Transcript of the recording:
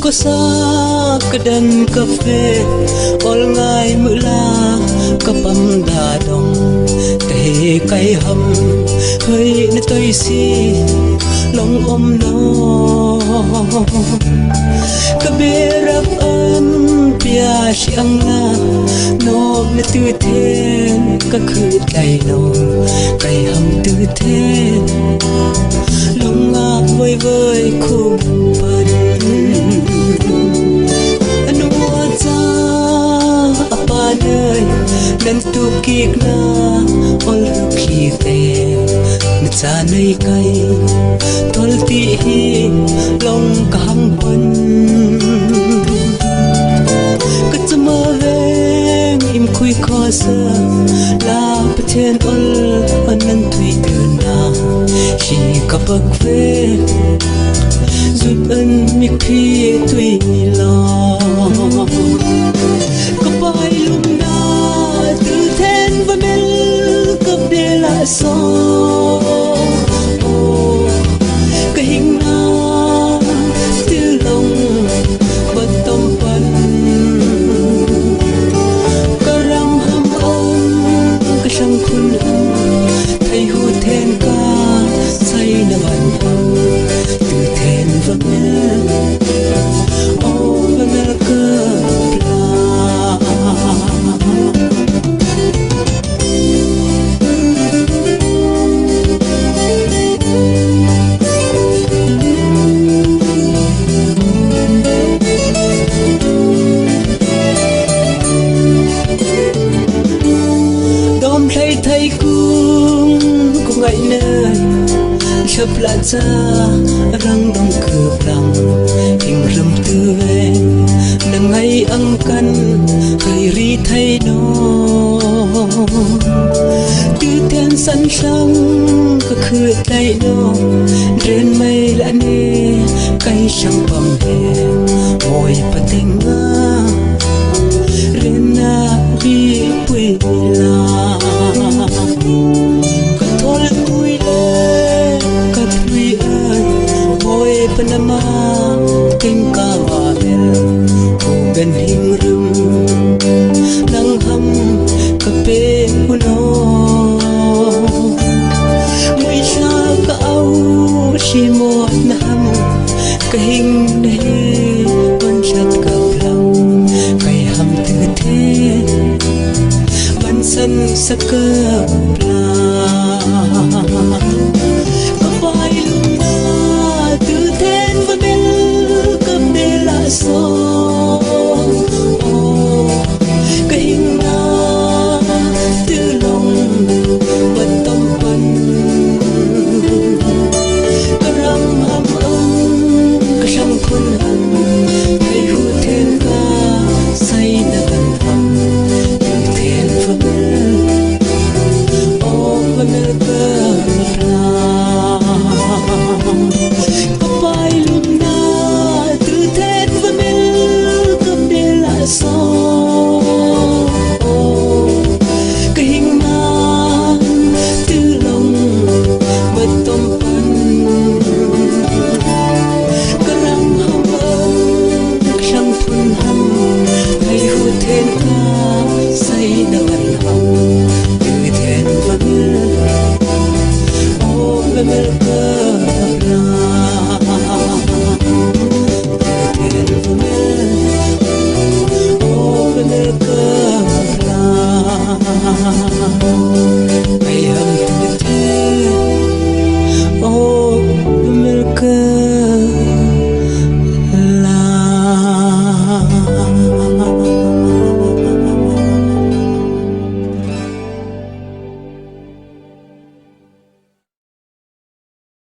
có xa cái đàn cà phê ol ngay mưa la cà băm đà đồng tê cây hầm hơi nơi tôi xì lòng ôm nó cà bê rap âm pia siang na nó nơi tư thiên cà khử đầy lòng cây hầm tư thiên lòng ngạc vơi vơi khung bần apa nơi nên tu kiệt na ol khi te cha nei kai tol ti hi long kaham pon ka chama veng im khui kho sa la pathen ol anan thui tu na shi ka bak ve zut an mi khi thui lo so cái hình na từ lòng bất tâm bận cái ram ham ông cái sang khun thay hu then ca say na văn hồng từ then và mẹ và mẹ cơ thấy cũng ngày nơi chập lại ra răng đông cướp lòng hình râm tư về nằm ngay ăn cân hơi ri thay nó tư thiên sẵn sàng có khơi tay nó trên mây lại nê cây trăng bầm hè ngồi và tình ngã lên na đi quê la cái thôn vui lên cái vui ơi ngồi Panama kinh ca và bel bên hình rừng nắng hâm cà phê uno mùi cha cả áo chỉ một năm cái hình này vẫn chặt gặp lòng cái hầm tư thế vẫn sân sắc cơ so